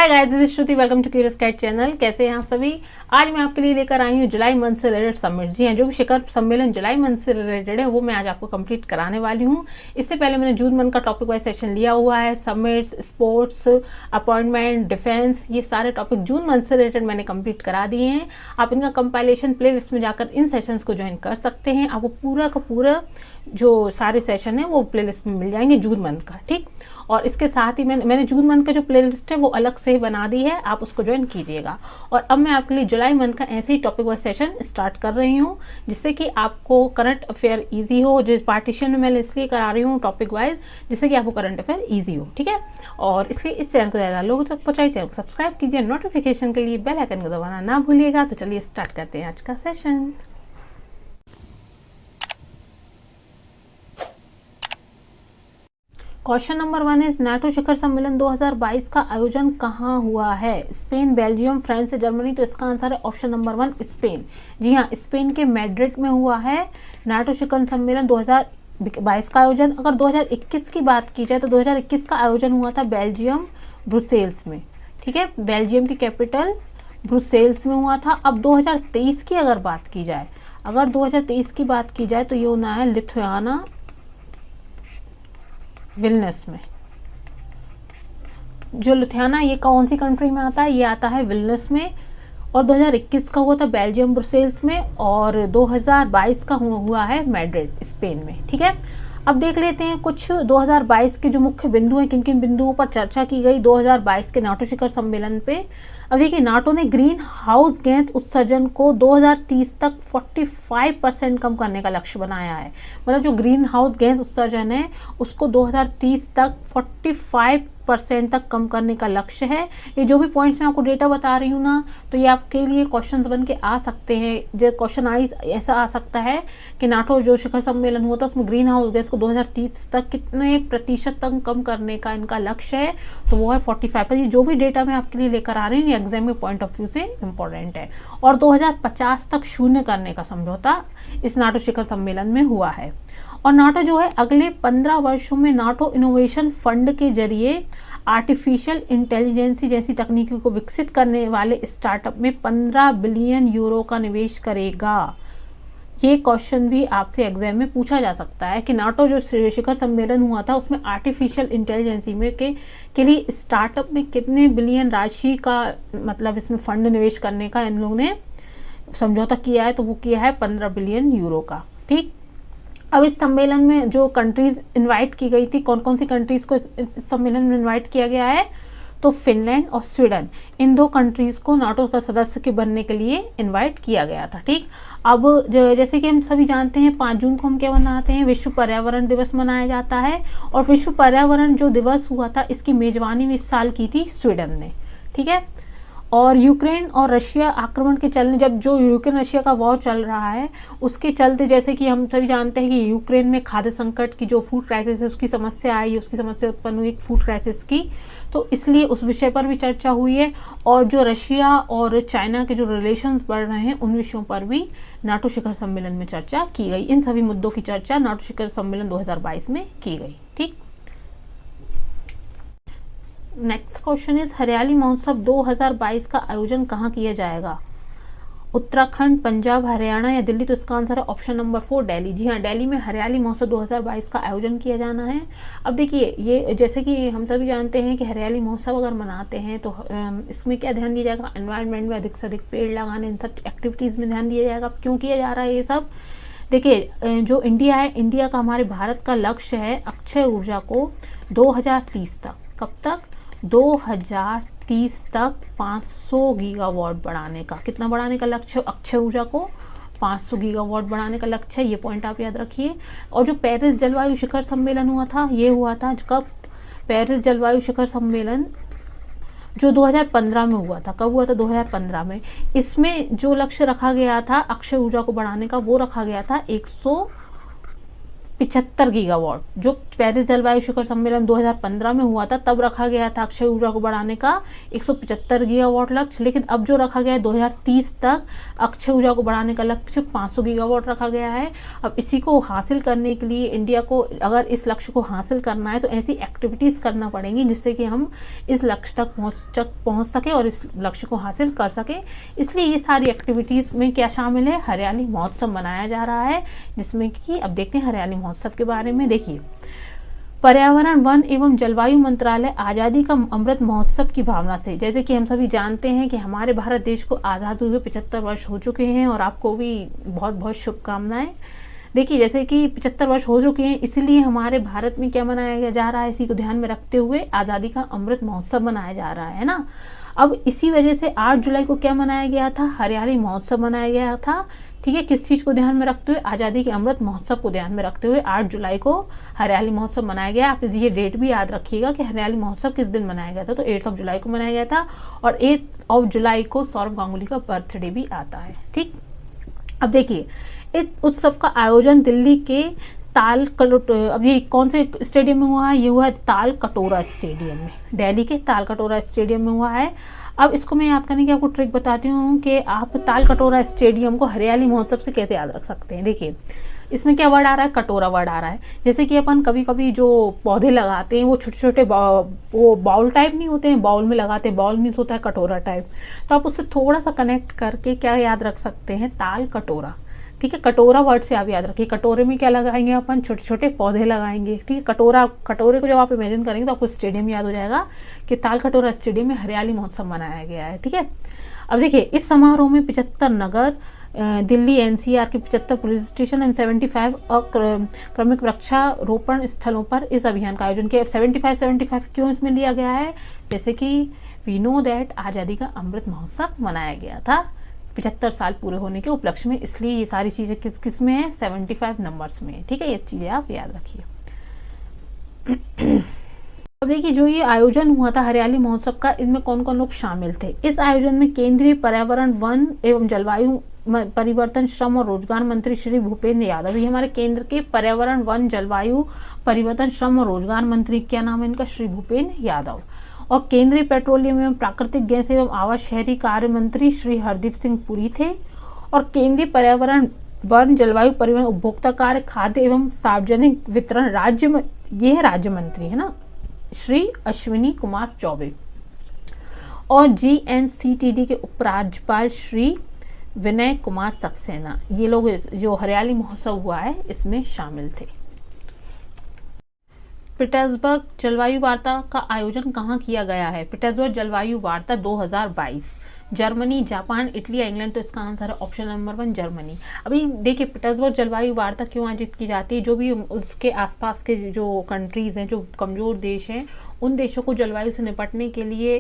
Hi guys, this is Shruti. Welcome to curious cat channel. कैसे हैं आप सभी। आज मैं आपके लिए लेकर आई हूँ जुलाई मंथ से रिलेटेड समिट। जी हाँ, जो भी शिखर सम्मेलन जुलाई मंथ से रिलेटेड है वो मैं आज आपको कंप्लीट कराने वाली हूँ। इससे पहले मैंने जून मंथ का टॉपिक वाइज सेशन लिया हुआ है। समिट्स, स्पोर्ट्स, अपॉइंटमेंट, डिफेंस, ये सारे टॉपिक जून मंथ से रिलेटेड मैंने कंप्लीट करा दिए हैं। आप इनका कंपाइलेशन प्ले लिस्ट में जाकर इन सेशंस को ज्वाइन कर सकते हैं। आपको पूरा का पूरा जो सारे सेशन है वो प्ले लिस्ट में मिल जाएंगे जून मंथ का, ठीक। और इसके साथ ही मैंने जून मंथ का जो प्लेलिस्ट है वो अलग से बना दी है, आप उसको ज्वाइन कीजिएगा। और अब मैं आपके लिए जुलाई मंथ का ऐसे ही टॉपिक वाइज सेशन स्टार्ट कर रही हूँ, जिससे कि आपको करंट अफेयर इजी हो। जो पार्टीशन में मैं इसलिए करा रही हूँ टॉपिक वाइज, जिससे कि आपको करंट अफेयर इजी हो, ठीक है। और इसलिए इस चैनल को ज़्यादा लोगों तक पहुँचाइए, चैनल को सब्सक्राइब कीजिए, नोटिफिकेशन के लिए बेल आइकन को दबाना ना भूलिएगा। तो चलिए स्टार्ट करते हैं आज का session. Question number 1 is NATO शिखर सम्मेलन 2022 का आयोजन कहाँ हुआ है? Spain, Belgium, France, Germany. तो इसका आंसर है ऑप्शन नंबर 1 स्पेन। जी हाँ, स्पेन के मैड्रिड में हुआ है नाटो शिखर सम्मेलन 2022 का आयोजन। अगर 2021 की बात की जाए तो 2021 का आयोजन हुआ था बेल्जियम ब्रुसेल्स में, ठीक है। बेल्जियम की कैपिटल ब्रुसेल्स में हुआ था। अब 2023 की अगर बात की जाए, अगर 2023 की बात की जाए तो ये होना है लिथुआना विल्नियस में। जो लिथुआना ये कौन सी कंट्री में आता है? ये आता है विल्नियस में। और 2021 का हुआ था बेल्जियम ब्रुसेल्स में, और 2022 का हुआ है मैड्रिड स्पेन में, ठीक है। अब देख लेते हैं कुछ 2022 के जो मुख्य बिंदु हैं, किन किन बिंदुओं पर चर्चा की गई 2022 के नाटो शिखर सम्मेलन पे। अब देखिए, नाटो ने ग्रीन हाउस गैस उत्सर्जन को 2030 तक 45% कम करने का लक्ष्य बनाया है। मतलब जो ग्रीन हाउस गैस उत्सर्जन है उसको 2030 तक 45% तक कम करने का लक्ष्य है। ये जो भी पॉइंट्स मैं आपको डेटा बता रही हूँ ना, तो ये आपके लिए क्वेश्चंस बन के आ सकते हैं। जो क्वेश्चन ऐसा आ सकता है कि नाटो जो शिखर सम्मेलन हुआ था उसमें ग्रीन हाउस गैस को 2030 तक कितने प्रतिशत तक कम करने का इनका लक्ष्य है, तो वो है 45। पर ये जो भी डेटा मैं आपके लिए लेकर आ रही हूँ एग्जाम के पॉइंट ऑफ व्यू से इम्पोर्टेंट है। और 2050 तक शून्य करने का समझौता इस नाटो शिखर सम्मेलन में हुआ है। और नाटो जो है अगले 15 वर्षों में नाटो इनोवेशन फंड के जरिए आर्टिफिशियल इंटेलिजेंसी जैसी तकनीकों को विकसित करने वाले स्टार्टअप में 15 बिलियन यूरो का निवेश करेगा। ये क्वेश्चन भी आपसे एग्जाम में पूछा जा सकता है कि नाटो जो शिखर सम्मेलन हुआ था उसमें आर्टिफिशियल इंटेलिजेंसी में के लिए स्टार्टअप में कितने बिलियन राशि का मतलब इसमें फंड निवेश करने का इन लोगों ने समझौता किया है, तो वो किया है 15 बिलियन यूरो का, ठीक। अब इस सम्मेलन में जो कंट्रीज इनवाइट की गई थी, कौन कौन सी कंट्रीज को इस सम्मेलन में इनवाइट किया गया है? तो फिनलैंड और स्वीडन, इन दो कंट्रीज को नाटो का सदस्य के बनने के लिए इनवाइट किया गया था, ठीक। अब जैसे कि हम सभी जानते हैं 5 जून को हम क्या मनाते हैं? विश्व पर्यावरण दिवस मनाया जाता है। और विश्व पर्यावरण जो दिवस हुआ था इसकी मेजबानी भी इस साल की थी स्वीडन ने, ठीक है। और यूक्रेन और रशिया आक्रमण के चलने, जब जो यूक्रेन रशिया का वॉर चल रहा है उसके चलते, जैसे कि हम सभी जानते हैं कि यूक्रेन में खाद्य संकट की जो फूड क्राइसिस है उसकी समस्या आई, उसकी समस्या उत्पन्न हुई फूड क्राइसिस की, तो इसलिए उस विषय पर भी चर्चा हुई है। और जो रशिया और चाइना के जो रिलेशंस बढ़ रहे हैं उन विषयों पर भी नाटो शिखर सम्मेलन में चर्चा की गई। इन सभी मुद्दों की चर्चा नाटो शिखर सम्मेलन 2022 में की गई, ठीक। नेक्स्ट क्वेश्चन इज हरियाली महोत्सव 2022 का आयोजन कहाँ किया जाएगा? उत्तराखंड, पंजाब, हरियाणा या दिल्ली? तो इसका आंसर है ऑप्शन नंबर 4 दिल्ली। जी हाँ, दिल्ली में हरियाली महोत्सव 2022 का आयोजन किया जाना है। अब देखिए, ये जैसे कि हम सभी जानते हैं कि हरियाली महोत्सव अगर मनाते हैं तो इसमें क्या ध्यान दिया जाएगा? एनवायरनमेंट में अधिक से अधिक पेड़ लगाने, इन सब एक्टिविटीज़ में ध्यान दिया जाएगा। क्यों किया जा रहा है ये सब? देखिए, जो इंडिया है, इंडिया का, हमारे भारत का लक्ष्य है अक्षय ऊर्जा को 2030 तक, कब तक? 2030 तक 500 गीगावाट बढ़ाने का। कितना बढ़ाने का लक्ष्य? अक्षय ऊर्जा को 500 गीगावाट बढ़ाने का लक्ष्य है। ये पॉइंट आप याद रखिए। और जो पेरिस जलवायु शिखर सम्मेलन हुआ था, ये हुआ था कब? पेरिस जलवायु शिखर सम्मेलन जो 2015 में हुआ था। कब हुआ था? 2015 में। इसमें जो लक्ष्य रखा गया था अक्षय ऊर्जा को बढ़ाने का, वो रखा गया था 175 गीगावाट, जो पेरिस जलवायु शिखर सम्मेलन 2015 में हुआ था तब रखा गया था अक्षय ऊर्जा को बढ़ाने का 175 गीगावाट लक्ष्य, लेकिन अब जो रखा गया है 2030 तक अक्षय ऊर्जा को बढ़ाने का लक्ष्य 500 गीगावाट रखा गया है। अब इसी को हासिल करने के लिए इंडिया को, अगर इस लक्ष्य को हासिल करना है तो ऐसी एक्टिविटीज़ करना पड़ेंगी जिससे कि हम इस लक्ष्य तक पहुँच सके और इस लक्ष्य को हासिल कर सके। इसलिए ये सारी एक्टिविटीज़ में क्या शामिल है, हरियाली महोत्सव मनाया जा रहा है, जिसमें कि अब देखते हैं हरियाली महोत्सव के बारे में। देखिए, पर्यावरण, वन एवं जलवायु मंत्रालय आज़ादी का अमृत महोत्सव की भावना से, जैसे कि हम सभी जानते हैं कि हमारे भारत देश को आज़ाद हुए 75 वर्ष हो चुके हैं और आपको भी बहुत बहुत शुभकामनाएं। देखिए, जैसे कि 75 वर्ष हो चुके हैं, इसलिए हमारे भारत में क्या मनाया जा रहा है, इसी को ध्यान में रखते हुए आज़ादी का अमृत महोत्सव मनाया जा रहा है ना। अब इसी वजह से 8 जुलाई को क्या मनाया गया था, हरियाली महोत्सव मनाया गया था। ठीक है, किस चीज़ को ध्यान में रखते हुए, आज़ादी के अमृत महोत्सव को ध्यान में रखते हुए 8 जुलाई को हरियाली महोत्सव मनाया गया। आप ये डेट भी याद रखिएगा कि हरियाली महोत्सव किस दिन मनाया गया था, तो 8 जुलाई को मनाया गया था और 8 जुलाई को सौरभ गांगुली का बर्थडे भी आता है। ठीक, अब देखिए, इस उत्सव का आयोजन दिल्ली के अब ये कौन से स्टेडियम में हुआ है, ये हुआ है ताल कटोरा स्टेडियम में, दिल्ली के ताल कटोरा स्टेडियम में हुआ है। अब इसको मैं याद करने की आपको ट्रिक बताती हूँ कि आप ताल कटोरा स्टेडियम को हरियाली महोत्सव से कैसे याद रख सकते हैं। देखिए, इसमें क्या वर्ड आ रहा है, कटोरा वर्ड आ रहा है। जैसे कि अपन कभी कभी जो पौधे लगाते हैं वो छोटे छोटे वो बाउल टाइप नहीं होते हैं, बाउल में लगाते हैं, बाउल मीन्स होता है कटोरा टाइप, तो आप उससे थोड़ा सा कनेक्ट करके क्या याद रख सकते हैं, ताल कटोरा। ठीक है, कटोरा वर्ड से आप याद रखिए, कटोरे में क्या लगाएंगे अपन, छोटे छोटे पौधे लगाएंगे। ठीक है, कटोरे को जब आप इमेजिन करेंगे तो आपको स्टेडियम याद हो जाएगा कि ताल कटोरा स्टेडियम में हरियाली महोत्सव मनाया गया है। ठीक है, अब देखिए, इस समारोह में 75 नगर, दिल्ली एनसीआर के 75 पुलिस स्टेशन एंड 75 क्रमिक वृक्षारोपण स्थलों पर इस अभियान का आयोजन किया। 75 क्यों इसमें लिया गया है, जैसे कि वी नो दैट आज़ादी का अमृत महोत्सव मनाया गया था 75 साल पूरे होने के उपलक्ष्य में, इसलिए ये सारी चीज़ें किस में है, 75 नंबर्स में। ठीक है, ये चीज़ें आप याद रखिए। अब देखिए, जो ये आयोजन हुआ था हरियाली महोत्सव का, इनमें कौन कौन लोग शामिल थे। इस आयोजन में केंद्रीय पर्यावरण, वन एवं जलवायु परिवर्तन, श्रम और रोजगार मंत्री श्री भूपेंद्र यादव, ये हमारे केंद्र के पर्यावरण, वन, जलवायु परिवर्तन, श्रम और रोजगार मंत्री, क्या नाम है इनका, श्री भूपेंद्र यादव। और केंद्रीय पेट्रोलियम एवं प्राकृतिक गैस एवं आवास शहरी कार्य मंत्री श्री हरदीप सिंह पुरी थे। और केंद्रीय पर्यावरण, वन, जलवायु परिवहन, उपभोक्ता कार्य, खाद्य एवं सार्वजनिक वितरण ये है राज्य मंत्री है ना, श्री अश्विनी कुमार चौबे। और GNCTD के उपराज्यपाल श्री विनय कुमार सक्सेना, ये लोग जो हरियाली महोत्सव हुआ है इसमें शामिल थे। पीटर्सबर्ग जलवायु वार्ता का आयोजन कहाँ किया गया है, पीटर्सबर्ग जलवायु वार्ता 2022, जर्मनी, जापान, इटली या इंग्लैंड, तो इसका आंसर है ऑप्शन नंबर 1 जर्मनी। अभी देखिए, पीटर्सबर्ग जलवायु वार्ता क्यों आयोजित की जाती है, जो भी उसके आसपास के जो कंट्रीज़ हैं, जो कमज़ोर देश हैं, उन देशों को जलवायु से निपटने के लिए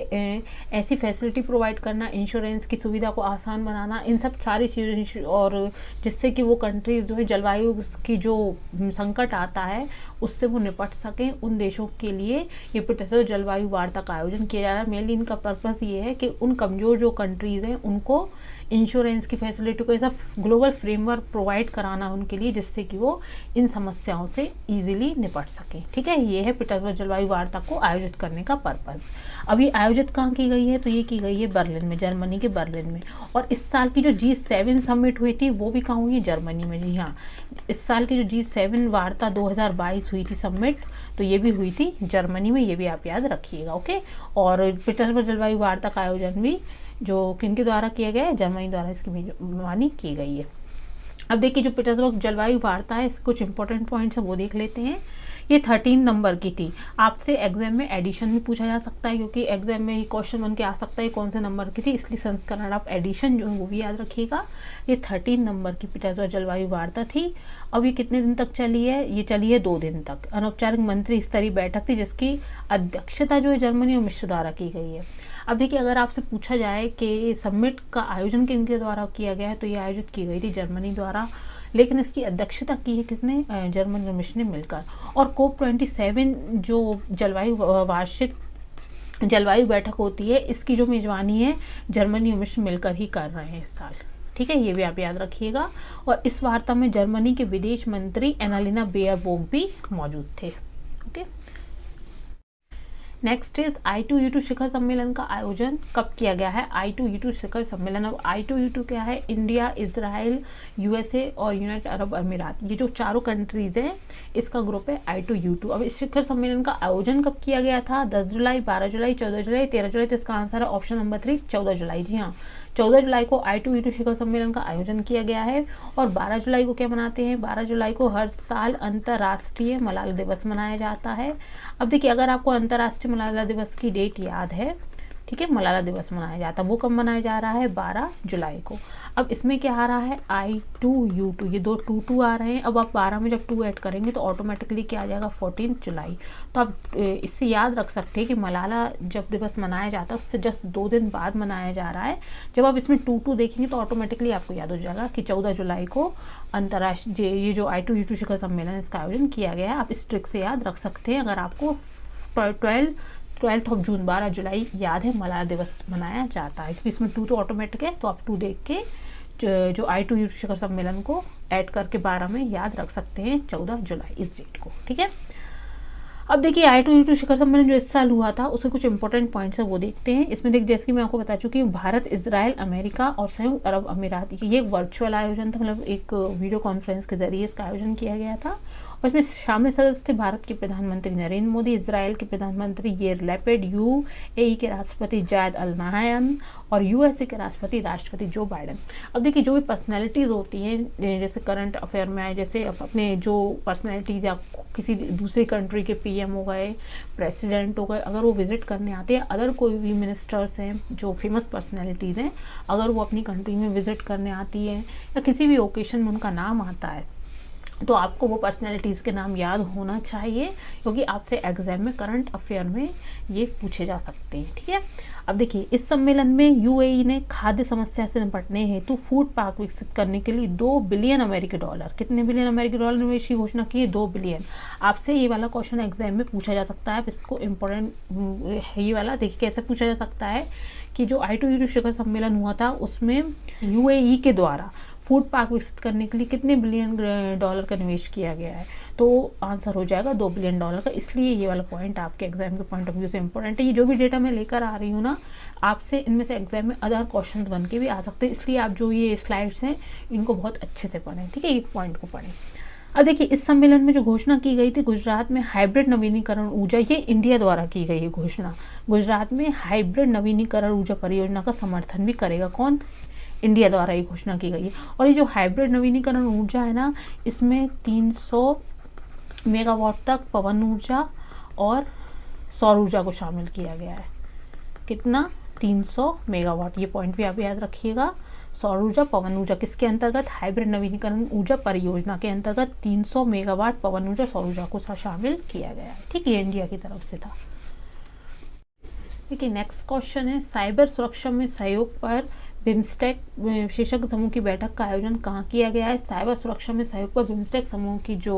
ऐसी फैसिलिटी प्रोवाइड करना, इंश्योरेंस की सुविधा को आसान बनाना, इन सब सारी चीज़ें, और जिससे कि वो कंट्रीज जो है जलवायु की जो संकट आता है उससे वो निपट सकें, उन देशों के लिए ये पीटर्सबर्ग जलवायु वार्ता का आयोजन किया जा रहा है। मेनली इनका पर्पस ये है कि उन कमज़ोर जो कंट्रीज़ हैं उनको इंश्योरेंस की फैसिलिटी को ऐसा ग्लोबल फ्रेमवर्क प्रोवाइड कराना उनके लिए, जिससे कि वो इन समस्याओं से इजीली निपट सकें। ठीक है, ये है पीटर्सबर्ग जलवायु वार्ता को आयोजित करने का पर्पस। अब ये आयोजित कहाँ की गई है, तो ये की गई है बर्लिन में, जर्मनी के बर्लिन में। और इस साल की जो G7 समिट हुई थी वो भी कहाँ हुई है, जर्मनी में। जी हाँ, इस साल की जो G7 वार्ता 2022 हुई थी समिट, तो ये भी हुई थी जर्मनी में, ये भी आप याद रखिएगा। ओके, और पीटर्सबर्ग जलवायु वार्ता का आयोजन भी जो किनके द्वारा किया गया है, जर्मनी द्वारा इसकी मेजबानी की गई है। अब देखिए, जो पीटर्सबर्ग जलवायु वार्ता है, इसके कुछ इंपॉर्टेंट पॉइंट्स है वो देख लेते हैं। ये 13 नंबर की थी। आपसे एग्जाम में एडिशन भी पूछा जा सकता है, क्योंकि एग्जाम में ये क्वेश्चन बन के आ सकता है कौन से नंबर की थी, इसलिए संस्करण आप एडिशन जो है वो भी याद रखिएगा। ये 13 नंबर की पीटर्सबर्ग जलवायु वार्ता थी। अब ये कितने दिन तक चली है, ये चली है 2 दिन तक। अनौपचारिक मंत्री स्तरीय बैठक थी, जिसकी अध्यक्षता जो है जर्मनी और मिश्र द्वारा की गई है। अब देखिए, अगर आपसे पूछा जाए कि समिट का आयोजन किनके द्वारा किया गया है, तो ये आयोजित की गई थी जर्मनी द्वारा, लेकिन इसकी अध्यक्षता की है किसने, जर्मनी और मिश्र ने मिलकर। और COP27 जो वार्षिक जलवायु बैठक होती है, इसकी जो मेजबानी है जर्मनी और मिश्र मिलकर ही कर रहे हैं इस साल। ठीक है, ये भी आप याद रखिएगा। और इस वार्ता में जर्मनी के विदेश मंत्री एनालिना बेयरबोक भी मौजूद थे। ओके, नेक्स्ट इज I2E2 शिखर सम्मेलन का आयोजन कब किया गया है? I2E2 शिखर सम्मेलन, अब I2E2 क्या है? इंडिया, इजराइल, USA और यूनाइटेड अरब अमीरात, ये जो चारों कंट्रीज हैं इसका ग्रुप है I2E2। अब इस शिखर सम्मेलन का आयोजन कब किया गया था? 10 जुलाई, 12 जुलाई, 14 जुलाई, 13 जुलाई। तो इसका आंसर है ऑप्शन नंबर 3, 14 जुलाई। जी हाँ, 14 जुलाई को I2E2 शिखर सम्मेलन का आयोजन किया गया है। और 12 जुलाई को क्या मनाते हैं? 12 जुलाई को हर साल अंतर्राष्ट्रीय मलाला दिवस मनाया जाता है। अब देखिए, अगर आपको अंतर्राष्ट्रीय मलाला दिवस की डेट याद है, ठीक है, मलाला दिवस मनाया जाता है, वो कब मनाया जा रहा है? 12 जुलाई को। अब इसमें क्या आ रहा है? I2U2, ये दो 2 आ रहे हैं। अब आप 12 में जब 2 ऐड करेंगे तो ऑटोमेटिकली क्या आ जाएगा? 14 जुलाई। तो आप इससे याद रख सकते हैं कि मलाला जब दिवस मनाया जाता है उससे जस्ट 2 दिन बाद मनाया जा रहा है। जब आप इसमें 2 देखेंगे तो ऑटोमेटिकली आपको याद हो जाएगा कि 14 जुलाई को अंतर्राष्ट्रीय ये जो I2U2 शिखर सम्मेलन इसका आयोजन किया गया है। आप इस ट्रिक से याद रख सकते हैं। अगर आपको 12 जून 12 जुलाई याद है मलाला दिवस मनाया जाता है, क्योंकि इसमें 2 तो ऑटोमेटिक है, तो आप 2 देख के जो I2U2 शिखर सम्मेलन को ऐड करके 12 में याद रख सकते हैं 14 जुलाई इस डेट को। ठीक है, अब देखिए I2U2 शिखर सम्मेलन जो इस साल हुआ था उसके कुछ इंपॉर्टेंट पॉइंट्स है वो देखते हैं। इसमें देख, जैसे कि मैं आपको बता चुकी हूँ, भारत, इजराइल, अमेरिका और संयुक्त अरब अमीरात, ये एक वर्चुअल आयोजन था, मतलब एक वीडियो कॉन्फ्रेंस के जरिए इसका आयोजन किया गया था। और इसमें शामिल सदस्य थे भारत के प्रधानमंत्री नरेंद्र मोदी, इजराइल के प्रधानमंत्री येर लैपिड, UAE के राष्ट्रपति जायद अल नाहयान और USA के राष्ट्रपति जो बाइडेन। अब देखिए, जो भी पर्सनैलिटीज़ होती हैं जैसे करंट अफेयर में आए, जैसे अपने जो पर्सनैलिटीज़ या किसी दूसरी कंट्री के PM हो गए, प्रेसिडेंट हो गए, अगर वो विजिट करने आते हैं, अदर कोई भी मिनिस्टर्स हैं जो फेमस पर्सनैलिटीज़ हैं, अगर वो अपनी कंट्री में विजिट करने आती है या किसी भी ओकेशन में उनका नाम आता है, तो आपको वो पर्सनैलिटीज़ के नाम याद होना चाहिए, क्योंकि आपसे एग्जाम में करंट अफेयर में ये पूछे जा सकते हैं। ठीक है, अब देखिए, इस सम्मेलन में UAE ने खाद्य समस्या से निपटने हेतु फूड पार्क विकसित करने के लिए $2 बिलियन अमेरिकी डॉलर, कितने बिलियन अमेरिकी डॉलर निवेश की घोषणा की है? 2 बिलियन। आपसे ये वाला क्वेश्चन एग्जाम में पूछा जा सकता है, इसको इम्पोर्टेंट है ये वाला। देखिए कैसे पूछा जा सकता है कि जो I2U2 शिखर सम्मेलन हुआ था उसमें UAE के द्वारा फूड पार्क विकसित करने के लिए कितने बिलियन डॉलर का निवेश किया गया है? तो आंसर हो जाएगा $2 बिलियन का। इसलिए ये वाला पॉइंट आपके एग्जाम के पॉइंट ऑफ व्यू से इंपॉर्टेंट है। ये जो भी डेटा मैं लेकर आ रही हूँ ना, आपसे इनमें से एग्जाम में अदर क्वेश्चंस बन के भी आ सकते हैं, इसलिए आप जो ये स्लाइड्स हैं इनको बहुत अच्छे से पढ़ें। ठीक है, एक पॉइंट को पढ़ें। अब देखिए, इस सम्मेलन में जो घोषणा की गई थी, गुजरात में हाइब्रिड नवीनीकरण ऊर्जा, ये इंडिया द्वारा की गई है घोषणा। गुजरात में हाइब्रिड नवीनीकरण ऊर्जा परियोजना का समर्थन भी करेगा कौन? इंडिया द्वारा ये घोषणा की गई है। और ये जो हाइब्रिड नवीनीकरण ऊर्जा है ना, इसमें 300 मेगावाट तक पवन ऊर्जा और सौर ऊर्जा को शामिल किया गया है। कितना? 300 मेगावाट। ये पॉइंट भी आप याद रखिएगा। सौर ऊर्जा, पवन ऊर्जा किसके अंतर्गत? हाइब्रिड नवीनीकरण ऊर्जा परियोजना के अंतर्गत 300 मेगावाट पवन ऊर्जा, सौर ऊर्जा को शामिल किया गया है। ठीक है, इंडिया की तरफ से था। देखिए, नेक्स्ट क्वेश्चन है, साइबर सुरक्षा में सहयोग पर बिम्स्टेक विशेषज्ञ समूह की बैठक का आयोजन कहाँ किया गया है? साइबर सुरक्षा में सहयोग पर बिम्स्टेक समूह की जो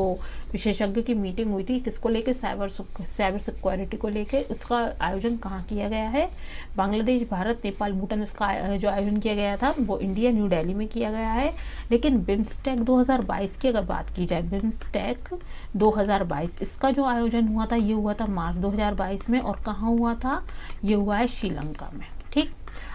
विशेषज्ञ की मीटिंग हुई थी, किसको लेके? साइबर सिक्योरिटी को लेके। इसका आयोजन कहाँ किया गया है? बांग्लादेश, भारत, नेपाल, भूटान। इसका जो आयोजन किया गया था वो इंडिया, न्यू दिल्ली में किया गया है। लेकिन बिम्स्टेक 2022 की अगर बात की जाए, बिम्स्टेक 2022 इसका जो आयोजन हुआ था, ये हुआ था मार्च 2022 में। और कहाँ हुआ था? ये हुआ है श्रीलंका में। ठीक,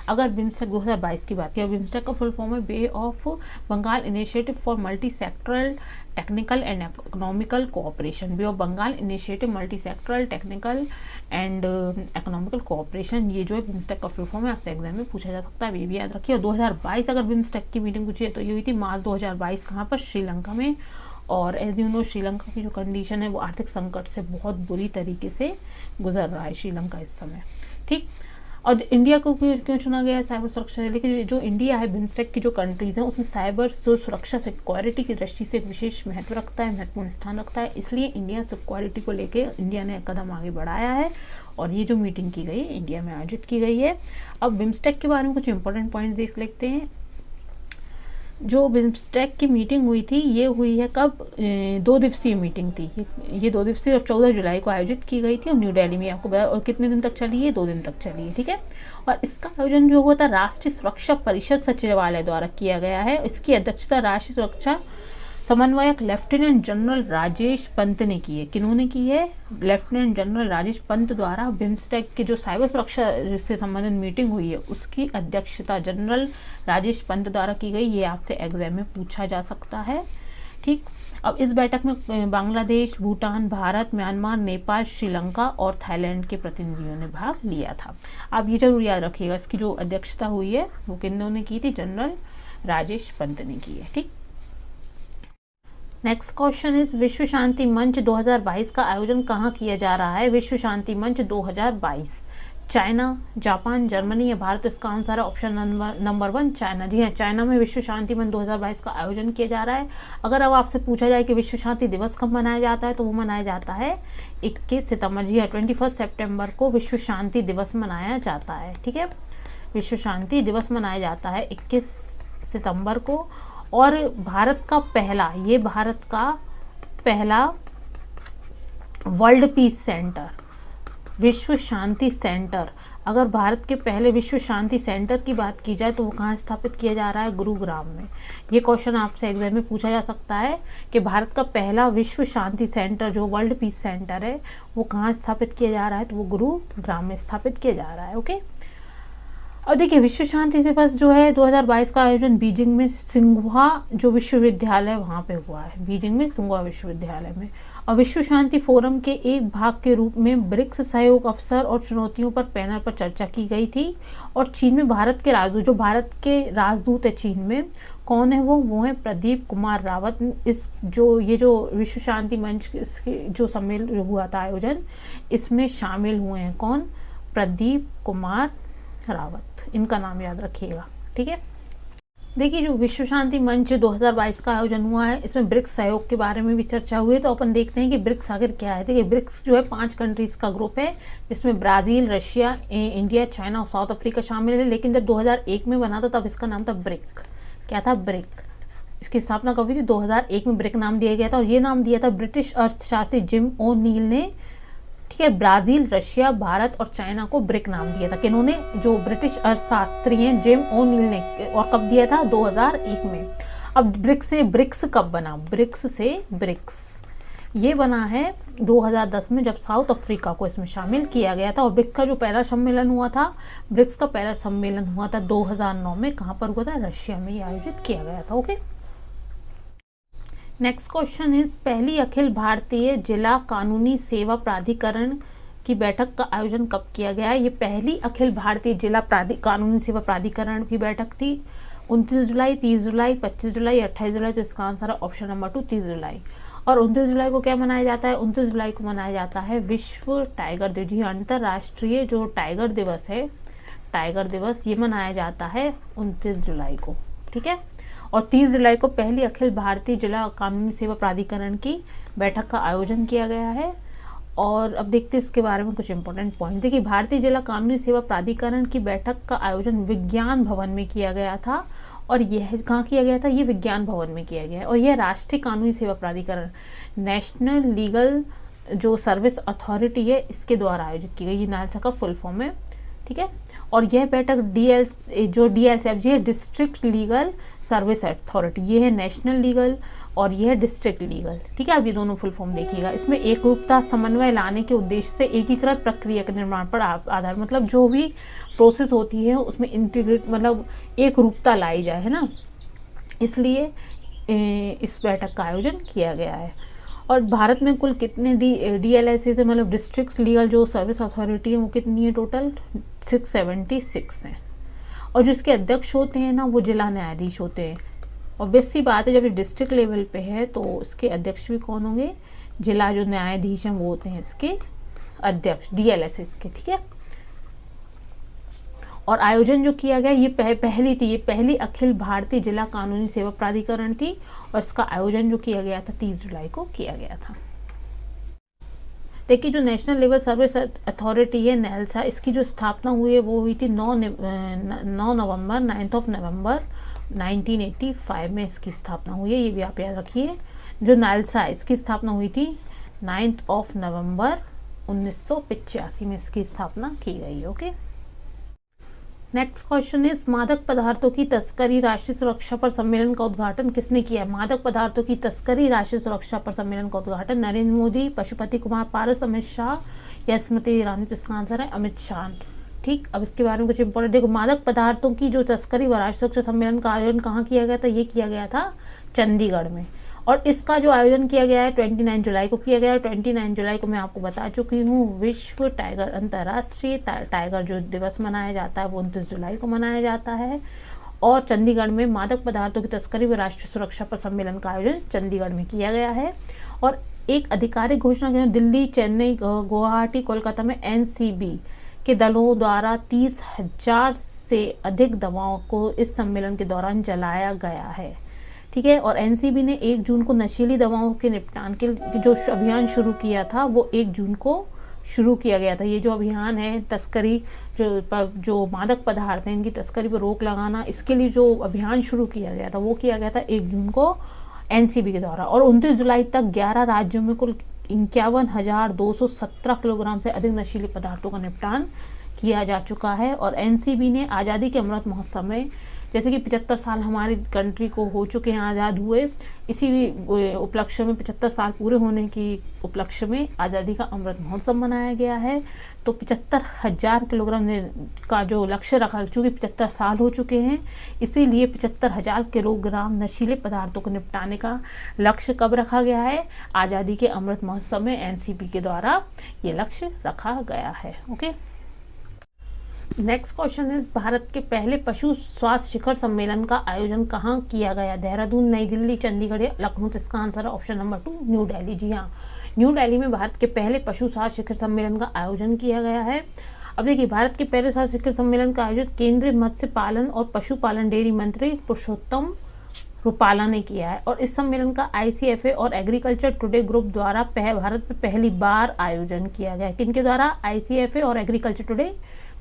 अगर बिम्स्टेक 2022 की बात करें, बिम्स्टेक का फुल फॉर्म है bay of Bengal initiative for multi sectoral technical and economical cooperation. Bay of Bengal initiative multi sectoral technical and economical cooperation, ये जो है बिम्स्टेक का फुल फॉर्म है। आपसे एग्जाम में पूछा जा सकता है, ये भी याद रखिए। और 2022 अगर बिम्स्टेक की मीटिंग पूछी है तो ये हुई थी मार्च 2022, कहाँ पर? श्रीलंका में। और एज यू नो, श्रीलंका की जो कंडीशन है वो आर्थिक संकट से बहुत बुरी तरीके से गुजर रहा है श्रीलंका इस समय। ठीक, और इंडिया को क्यों चुना गया है साइबर सुरक्षा? लेकिन जो इंडिया है, बिम्स्टेक की जो कंट्रीज हैं उसमें साइबर सुरक्षा सिक्योरिटी की दृष्टि से एक विशेष महत्व रखता है, महत्वपूर्ण स्थान रखता है। इसलिए इंडिया सिक्योरिटी को लेके इंडिया ने कदम आगे बढ़ाया है और ये जो मीटिंग की गई है इंडिया में आयोजित की गई है। अब बिम्स्टेक के बारे में कुछ इंपॉर्टेंट पॉइंट देख लेते हैं। जो बिम्स्टेक की मीटिंग हुई थी ये हुई है कब, 2 दिवसीय मीटिंग थी ये 2 दिवसीय और 14 जुलाई को आयोजित की गई थी और न्यू दिल्ली में, आपको और कितने दिन तक चली है, 2 दिन तक चली है, ठीक है। और इसका आयोजन जो हुआ था राष्ट्रीय सुरक्षा परिषद सचिवालय द्वारा किया गया है। इसकी अध्यक्षता राष्ट्रीय सुरक्षा समन्वयक लेफ्टिनेंट जनरल राजेश पंत ने की है। किन्होंने की है? लेफ्टिनेंट जनरल राजेश पंत द्वारा बिम्स्टेक की जो साइबर सुरक्षा से संबंधित मीटिंग हुई है उसकी अध्यक्षता जनरल राजेश पंत द्वारा की गई। ये आपसे एग्जाम में पूछा जा सकता है, ठीक। अब इस बैठक में बांग्लादेश, भूटान, भारत, म्यांमार, नेपाल, श्रीलंका और थाईलैंड के प्रतिनिधियों ने भाग लिया था। आप ये जरूर याद रखिएगा, इसकी जो अध्यक्षता हुई है वो किन्होंने की थी? जनरल राजेश पंत ने की है, ठीक। नेक्स्ट क्वेश्चन इज विश्व शांति मंच 2022 का आयोजन कहाँ किया जा रहा है? विश्व शांति मंच 2022 चाइना, जापान, जर्मनी या भारत? इसका आंसर है ऑप्शन नंबर 1 चाइना। जी हाँ, चाइना में विश्व शांति मंच 2022 का आयोजन किया जा रहा है। अगर अब आपसे पूछा जाए कि विश्व शांति दिवस कब मनाया जाता है तो वो मनाया जाता है 21 सितंबर। जी हाँ, 21 सितंबर को विश्व शांति दिवस मनाया जाता है, ठीक है। विश्व शांति दिवस मनाया जाता है 21 सितंबर को। और भारत का पहला वर्ल्ड पीस सेंटर, विश्व शांति सेंटर, अगर भारत के पहले विश्व शांति सेंटर की बात की जाए तो वो कहाँ स्थापित किया जा रहा है? गुरुग्राम में। ये क्वेश्चन आपसे एग्जाम में पूछा जा सकता है कि भारत का पहला विश्व शांति सेंटर जो वर्ल्ड पीस सेंटर है वो कहाँ स्थापित किया जा रहा है? तो वो गुरुग्राम में स्थापित किया जा रहा है, ओके। और देखिए विश्व शांति दिवस जो है 2022 का आयोजन बीजिंग में सिंघुआ जो विश्वविद्यालय वहाँ पे हुआ है, बीजिंग में सिंघुआ विश्वविद्यालय में। और विश्व शांति फोरम के एक भाग के रूप में ब्रिक्स सहयोग अवसर और चुनौतियों पर पैनल पर चर्चा की गई थी। और चीन में भारत के राजदूत, जो भारत के राजदूत है चीन में, कौन है वो है प्रदीप कुमार रावत। ये जो विश्व शांति मंच जो सम्मेलन हुआ था आयोजन, इसमें शामिल हुए हैं कौन? प्रदीप कुमार रावत, इनका नाम याद रखिएगा, ठीक है। देखिए जो विश्व शांति मंच 2022 का आयोजन हुआ है इसमें ब्रिक्स सहयोग के बारे में भी चर्चा हुई है। तो अपन देखते हैं कि ब्रिक्स आखिर क्या है। देखिए ब्रिक्स जो है 5 कंट्रीज का ग्रुप है जिसमें ब्राजील, रशिया, इंडिया, चाइना और साउथ अफ्रीका शामिल है। लेकिन जब 2001 में बना था तब इसका नाम था ब्रिक। क्या था? ब्रिक। इसकी स्थापना कब हुई थी? 2001 में ब्रिक नाम दिया गया था। और ये नाम दिया था ब्रिटिश अर्थशास्त्री जिम ओ नील ने, ठीक है। ब्राजील, रशिया, भारत और चाइना को ब्रिक नाम दिया था। किन्होंने? जो ब्रिटिश अर्थशास्त्री हैं जिम ओ नील ने। और कब दिया था? 2001 में। अब ब्रिक्स से ब्रिक्स कब बना? ब्रिक्स से ब्रिक्स ये बना है 2010 में, जब साउथ अफ्रीका को इसमें शामिल किया गया था। और ब्रिक्स का जो पहला सम्मेलन हुआ था, ब्रिक्स का पहला सम्मेलन हुआ था 2009 में। कहाँ पर हुआ था? रशिया में ये आयोजित किया गया था, ओके। नेक्स्ट क्वेश्चन इज पहली अखिल भारतीय जिला कानूनी सेवा प्राधिकरण की बैठक का आयोजन कब किया गया है? ये पहली अखिल भारतीय जिला कानूनी सेवा प्राधिकरण की बैठक थी 29 जुलाई, 30 जुलाई, 25 जुलाई, 28 जुलाई। तो इसका आंसर है ऑप्शन नंबर 2 30 जुलाई। और 29 जुलाई को क्या मनाया जाता है? 29 जुलाई को मनाया जाता है विश्व टाइगर दिवस। जी, अंतर्राष्ट्रीय जो टाइगर दिवस है, टाइगर दिवस, ये मनाया जाता है 29 जुलाई को, ठीक है। और 30 जुलाई को पहली अखिल भारतीय जिला कानूनी सेवा प्राधिकरण की बैठक का आयोजन किया गया है। और अब देखते हैं इसके बारे में कुछ इंपॉर्टेंट पॉइंट। देखिए भारतीय जिला कानूनी सेवा प्राधिकरण की बैठक का आयोजन विज्ञान भवन में किया गया था। और यह कहाँ किया गया था? ये विज्ञान भवन में किया गया है। और यह राष्ट्रीय कानूनी सेवा प्राधिकरण, नेशनल लीगल जो सर्विस अथॉरिटी है, इसके द्वारा आयोजित की गई। ये नालसा का फुल फॉर्म है, ठीक है। और यह बैठक DLCF है, डिस्ट्रिक्ट लीगल सर्विस अथॉरिटी, ये है नेशनल लीगल और ये है डिस्ट्रिक्ट लीगल, ठीक है। अब ये दोनों फुल फॉर्म देखिएगा। इसमें एकरूपता समन्वय लाने के उद्देश्य से एकीकृत प्रक्रिया के निर्माण पर आधार, मतलब जो भी प्रोसेस होती है उसमें इंटीग्रेट, मतलब एक रूपता लाई जाए, है ना, इसलिए इस बैठक का आयोजन किया गया है। और भारत में कुल कितने DLSA से, मतलब डिस्ट्रिक्ट लीगल जो सर्विस अथॉरिटी है, वो कितनी है? टोटल 676 हैं। और जिसके अध्यक्ष होते हैं ना, वो जिला न्यायाधीश होते हैं। और बेसिक बात है, जब ये डिस्ट्रिक्ट लेवल पे है तो इसके अध्यक्ष भी कौन होंगे? जिला जो न्यायाधीश हैं वो होते हैं इसके अध्यक्ष, DLSA इसके, ठीक है। और आयोजन जो किया गया ये पहली अखिल भारतीय जिला कानूनी सेवा प्राधिकरण थी। और इसका आयोजन जो किया गया था 30 जुलाई को किया गया था। देखिए जो नेशनल लेवल सर्विस अथॉरिटी है नेल्सा, इसकी जो स्थापना हुई है वो हुई थी 9 नवंबर 9 ऑफ नवंबर 1985 में इसकी स्थापना हुई है, ये भी आप याद रखिए। जो नालसा इसकी स्थापना हुई थी 9 नवंबर 1985 में इसकी स्थापना की गई। ओके, नेक्स्ट क्वेश्चन इज मादक पदार्थों की तस्करी राष्ट्रीय सुरक्षा पर सम्मेलन का उद्घाटन किसने किया है? मादक पदार्थों की तस्करी राष्ट्रीय सुरक्षा पर सम्मेलन का उद्घाटन नरेंद्र मोदी, पशुपति कुमार पारस, अमित शाह या स्मृति ईरानी? तो इसका आंसर है अमित शाह। ठीक, अब इसके बारे में कुछ इंपॉर्टेंट देखो। मादक पदार्थों की जो तस्करी व राष्ट्रीय सुरक्षा सम्मेलन का आयोजन कहाँ किया गया था? ये किया गया था चंडीगढ़ में। और इसका जो आयोजन किया गया है 29 जुलाई को किया गया है। 29 जुलाई को मैं आपको बता चुकी हूँ विश्व टाइगर अंतर्राष्ट्रीय टाइगर जो दिवस मनाया जाता है वो 29 जुलाई को मनाया जाता है। और चंडीगढ़ में मादक पदार्थों की तस्करी व राष्ट्रीय सुरक्षा पर सम्मेलन का आयोजन चंडीगढ़ में किया गया है। और एक आधिकारिक घोषणा के दिल्ली, चेन्नई, गुवाहाटी, कोलकाता में एनसीबी के दलों द्वारा 30,000 से अधिक दवाओं को इस सम्मेलन के दौरान जलाया गया है। ठीक है, और एनसीबी ने 1 जून को नशीली दवाओं के निपटान के जो अभियान शुरू किया था वो 1 जून को शुरू किया गया था। ये जो अभियान है तस्करी जो मादक पदार्थ हैं इनकी तस्करी पर रोक लगाना, इसके लिए जो अभियान शुरू किया गया था वो किया गया था 1 जून को एनसीबी के द्वारा। और 29 जुलाई तक 11 राज्यों में कुल 51,217 किलोग्राम से अधिक नशीले पदार्थों का निपटान किया जा चुका है। और एनसीबी ने आज़ादी के अमृत महोत्सव में, जैसे कि 75 साल हमारी कंट्री को हो चुके हैं आज़ाद हुए, इसी उपलक्ष्य में 75 साल पूरे होने की उपलक्ष्य में आज़ादी का अमृत महोत्सव मनाया गया है। तो 75,000 किलोग्राम का जो लक्ष्य रखा, चूँकि 75 साल हो चुके हैं इसीलिए 75,000 किलोग्राम नशीले पदार्थों को निपटाने का लक्ष्य कब रखा गया है? आज़ादी के अमृत महोत्सव में एनसीबी के द्वारा ये लक्ष्य रखा गया है। Okay, next question is Bharat के पहले पशु स्वास्थ्य शिखर सम्मेलन का आयोजन कहाँ किया गया? देहरादून, नई दिल्ली, चंडीगढ़ या लखनऊ? तो इसका आंसर है ऑप्शन नंबर 2 न्यू दिल्ली। जी हाँ, न्यू दिल्ली में भारत के पहले पशु स्वास्थ्य शिखर सम्मेलन का आयोजन किया गया है। अब देखिए, भारत के पहले स्वास्थ्य शिखर सम्मेलन का आयोजन केंद्रीय मत्स्य पालन और पशुपालन डेयरी मंत्री पुरुषोत्तम रूपाला ने किया है। और इस सम्मेलन का ICFA और एग्रीकल्चर टुडे ग्रुप द्वारा भारत में पहली बार आयोजन किया गया। किनके द्वारा? ICFA और एग्रीकल्चर टुडे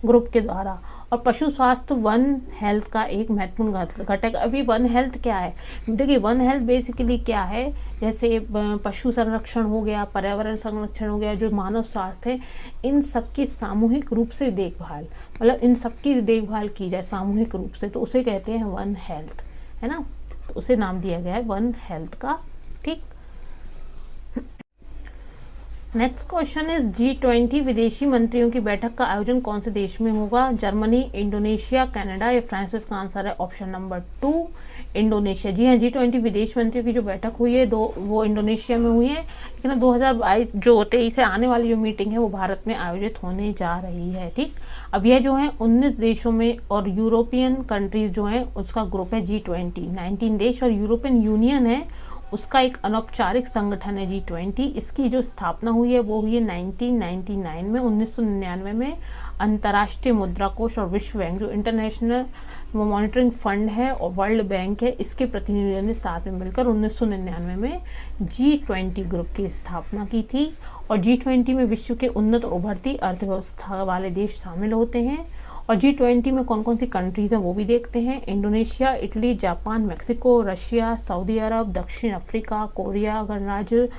ग्रुप के द्वारा। और पशु स्वास्थ्य वन हेल्थ का एक महत्वपूर्ण घटक। अभी वन हेल्थ क्या है? देखिए, वन हेल्थ बेसिकली क्या है, जैसे पशु संरक्षण हो गया, पर्यावरण संरक्षण हो गया, जो मानव स्वास्थ्य है, इन सबकी सामूहिक रूप से देखभाल, मतलब इन सबकी देखभाल की जाए सामूहिक रूप से, तो उसे कहते हैं वन हेल्थ, है ना। तो उसे नाम दिया गया है वन हेल्थ का। ठीक, नेक्स्ट क्वेश्चन इज G20 विदेशी मंत्रियों की बैठक का आयोजन कौन से देश में होगा? जर्मनी, इंडोनेशिया, कनाडा या फ्रांस? इसका आंसर है ऑप्शन नंबर 2 इंडोनेशिया। जी हाँ, G20 विदेश मंत्रियों की जो बैठक हुई है वो इंडोनेशिया में हुई है, लेकिन 2022 जो 23 से आने वाली जो मीटिंग है वो भारत में आयोजित होने जा रही है। ठीक, अब यह जो है 19 देशों में और यूरोपियन कंट्रीज जो है उसका ग्रुप है G20। 19 देश और यूरोपियन यूनियन है उसका एक अनौपचारिक संगठन है G20। इसकी जो स्थापना हुई है वो हुई है 1999 में। 1999 में अंतर्राष्ट्रीय मुद्रा कोष और विश्व बैंक जो इंटरनेशनल मॉनिटरिंग फंड है और वर्ल्ड बैंक है, इसके प्रतिनिधियों ने साथ में मिलकर 1999 में G20 ग्रुप की स्थापना की थी। और G20 में विश्व के उन्नत और उभरती अर्थव्यवस्था वाले देश शामिल होते हैं। और G20 में कौन कौन सी कंट्रीज़ हैं वो भी देखते हैं। Indonesia, Italy, Japan, Mexico, Russia, सऊदी अरब, दक्षिण अफ्रीका, कोरिया गणराज्य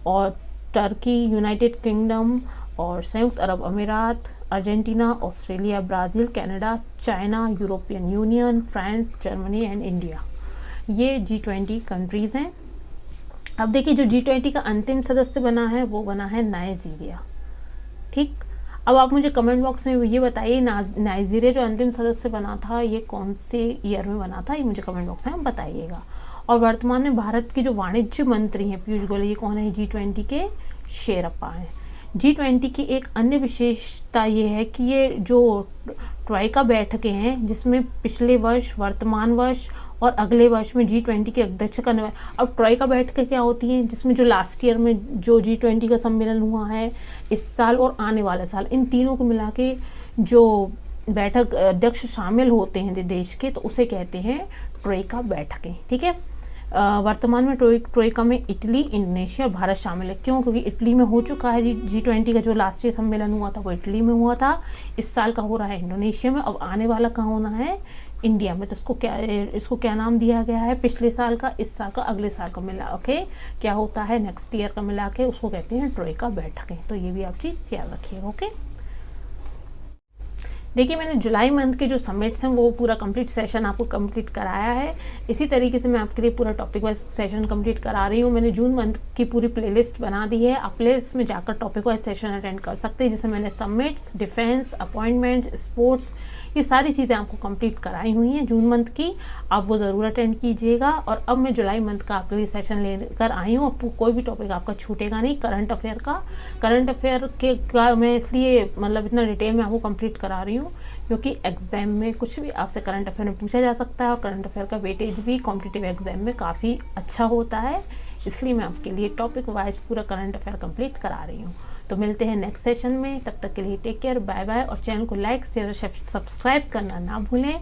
और टर्की, यूनाइटेड किंगडम और संयुक्त अरब अमीरात, Argentina, Australia, Brazil, Canada, China, European union, France, Germany and India. ये G20 कंट्रीज़ हैं। अब देखिए, जो G20 का अंतिम सदस्य बना है वो बना है नाइजीरिया। ठीक, अब आप मुझे कमेंट बॉक्स में ये बताइए नाइजीरिया जो अंतिम सदस्य बना था ये कौन से ईयर में बना था, ये मुझे कमेंट बॉक्स में बताइएगा। और वर्तमान में भारत के जो वाणिज्य मंत्री हैं पीयूष गोयल, ये कौन है? G20 के शेरप्पा हैं। G20 की एक अन्य विशेषता ये है कि ये जो ट्राइका बैठकें हैं जिसमें पिछले वर्ष, वर्तमान वर्ष और अगले वर्ष में G20 की अध्यक्षता करने। अब ट्राइका बैठकें क्या होती हैं? जिसमें जो लास्ट ईयर में जो G20 का सम्मेलन हुआ है, इस साल और आने वाले साल, इन तीनों को मिला के जो बैठक अध्यक्ष शामिल होते हैं देश के, तो उसे कहते हैं ट्राइका बैठकें। ठीक है, वर्तमान में ट्रोइका में इटली, इंडोनेशिया और भारत शामिल है। क्यों? क्योंकि इटली में हो चुका है G20 का जो लास्ट ईयर सम्मेलन हुआ था वो इटली में हुआ था, इस साल का हो रहा है इंडोनेशिया में, अब आने वाला कहाँ होना है? इंडिया में। तो इसको क्या नाम दिया गया है? पिछले साल का, इस साल का, अगले साल का मिला के क्या होता है, नेक्स्ट ईयर का मिला के उसको कहते हैं ट्रोइका बैठकें। तो ये भी आप चीज़ याद रखिएगा। ओके, देखिए मैंने जुलाई मंथ के जो समिट्स हैं वो पूरा कंप्लीट सेशन आपको कंप्लीट कराया है। इसी तरीके से मैं आपके लिए पूरा टॉपिक वाइज सेशन कंप्लीट करा रही हूँ। मैंने जून मंथ की पूरी प्लेलिस्ट बना दी है, आप प्लेलिस्ट में जाकर टॉपिक वाइज सेशन अटेंड कर सकते हैं, जिसमें मैंने समिट्स, डिफेंस, अपॉइंटमेंट्स, स्पोर्ट्स, ये सारी चीज़ें आपको कंप्लीट कराई हुई हैं जून मंथ की। आप वो ज़रूर अटेंड कीजिएगा। और अब मैं जुलाई मंथ का आपके लिए सेशन लेकर आई हूँ। आपको कोई भी टॉपिक आपका छूटेगा नहीं। करंट अफेयर का मैं इसलिए मतलब इतना डिटेल में आपको कंप्लीट करा रही हूँ क्योंकि एग्जाम में कुछ भी आपसे करंट अफेयर में पूछा जा सकता है और करंट अफेयर का वेटेज भी कॉम्पिटिटिव एग्जाम में काफ़ी अच्छा होता है, इसलिए मैं आपके लिए टॉपिक वाइज पूरा करंट अफेयर कंप्लीट करा रही हूँ। तो मिलते हैं नेक्स्ट सेशन में, तब तक के लिए टेक केयर, बाय बाय। और चैनल को लाइक, शेयर, सब्सक्राइब करना ना भूलें।